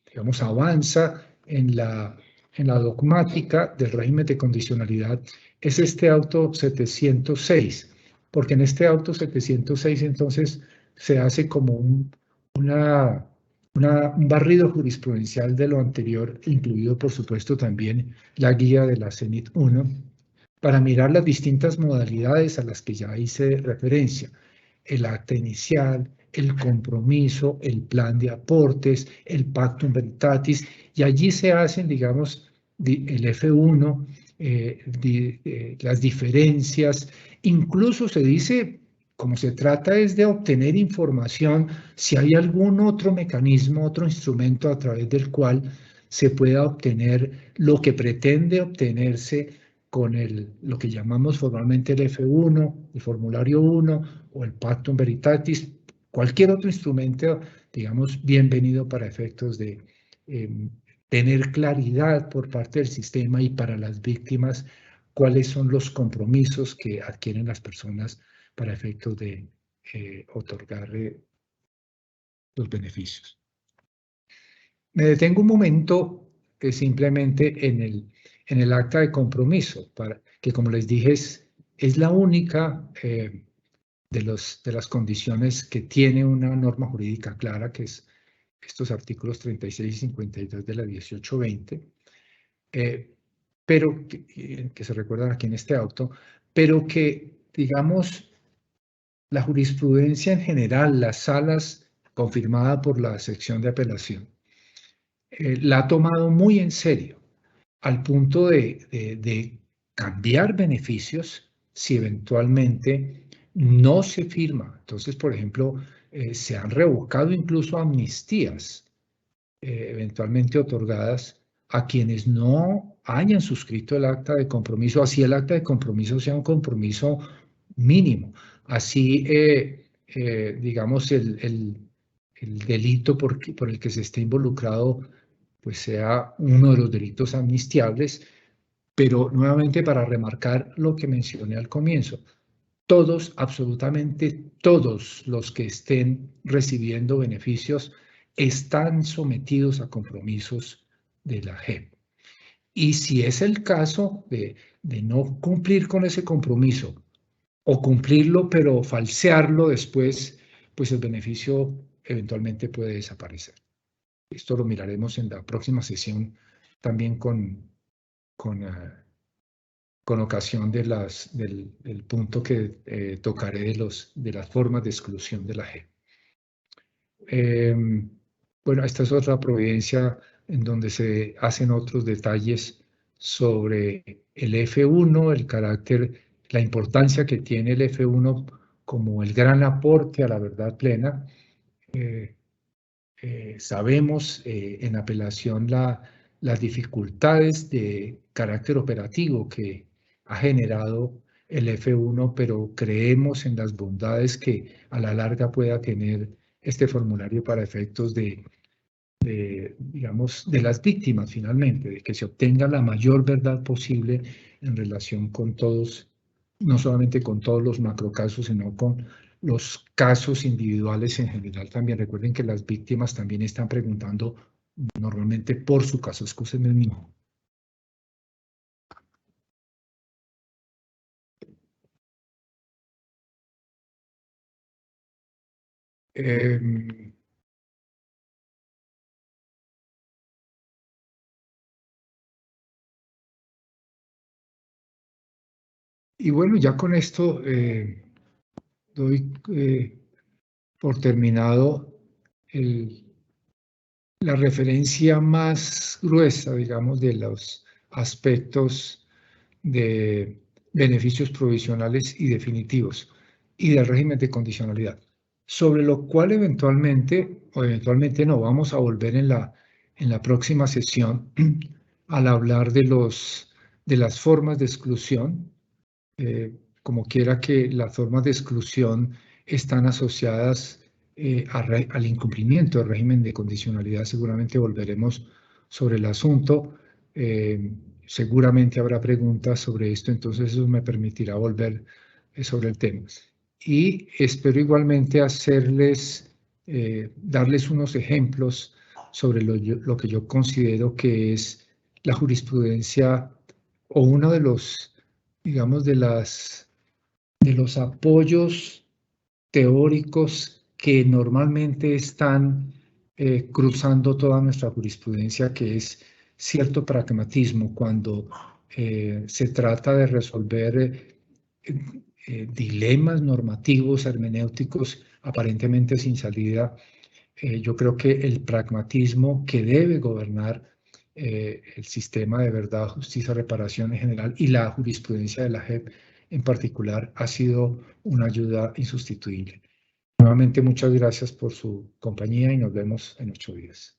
digamos, avanza en la dogmática del régimen de condicionalidad es este auto 706, porque en este auto 706 entonces se hace como un barrido jurisprudencial de lo anterior, incluido por supuesto también la guía de la CENIT 1, para mirar las distintas modalidades a las que ya hice referencia: el acta inicial, el compromiso, el plan de aportes, el pactum veritatis, y allí se hacen, digamos, el F1, las diferencias, incluso se dice, como se trata es de obtener información, si hay algún otro mecanismo, otro instrumento a través del cual se pueda obtener lo que pretende obtenerse con lo que llamamos formalmente el F1, el formulario 1 o el pactum veritatis, cualquier otro instrumento, digamos, bienvenido para efectos de tener claridad por parte del sistema y para las víctimas cuáles son los compromisos que adquieren las personas para efectos de otorgar los beneficios. Me detengo un momento simplemente en el acta de compromiso, que como les dije es la única las condiciones que tiene una norma jurídica clara, que es estos artículos 36 y 52 de la 1820, pero que se recuerdan aquí en este auto, pero que, digamos, la jurisprudencia en general, las salas confirmada por la sección de apelación, la ha tomado muy en serio, al punto de cambiar beneficios si eventualmente no se firma. Entonces, por ejemplo, se han revocado incluso amnistías eventualmente otorgadas a quienes no hayan suscrito el acta de compromiso, así el acta de compromiso sea un compromiso mínimo, así, digamos, el delito por el que se esté involucrado pues sea uno de los delitos amnistiables, pero nuevamente para remarcar lo que mencioné al comienzo, todos, absolutamente todos los que estén recibiendo beneficios están sometidos a compromisos de la JEP. Y si es el caso de no cumplir con ese compromiso o cumplirlo pero falsearlo después, pues el beneficio eventualmente puede desaparecer. Esto lo miraremos en la próxima sesión también con ocasión del punto que tocaré de las formas de exclusión de la G. Bueno, esta es otra providencia en donde se hacen otros detalles sobre el F1, el carácter, la importancia que tiene el F1 como el gran aporte a la verdad plena. Sabemos en apelación las dificultades de carácter operativo que ha generado el F1, pero creemos en las bondades que a la larga pueda tener este formulario para efectos digamos, de las víctimas finalmente, de que se obtenga la mayor verdad posible en relación con todos, no solamente con todos los macrocasos, sino con los casos individuales en general también. Recuerden que las víctimas también están preguntando normalmente por su caso. Excúsenme un minuto. Y bueno, ya con esto doy por terminado la referencia más gruesa, digamos, de los aspectos de beneficios provisionales y definitivos y del régimen de condicionalidad, sobre lo cual eventualmente, o eventualmente no, vamos a volver en la próxima sesión al hablar de las formas de exclusión, como quiera que las formas de exclusión están asociadas al incumplimiento del régimen de condicionalidad. Seguramente volveremos sobre el asunto. Seguramente habrá preguntas sobre esto, entonces eso me permitirá volver sobre el tema. Y espero igualmente darles unos ejemplos sobre lo que yo considero que es la jurisprudencia o uno de los, digamos, de los apoyos teóricos que normalmente están cruzando toda nuestra jurisprudencia, que es cierto pragmatismo cuando se trata de resolver dilemas normativos, hermenéuticos, aparentemente sin salida. Yo creo que el pragmatismo que debe gobernar el sistema de verdad, justicia, reparación en general y la jurisprudencia de la JEP en particular ha sido una ayuda insustituible. Nuevamente, muchas gracias por su compañía y nos vemos en 8 días.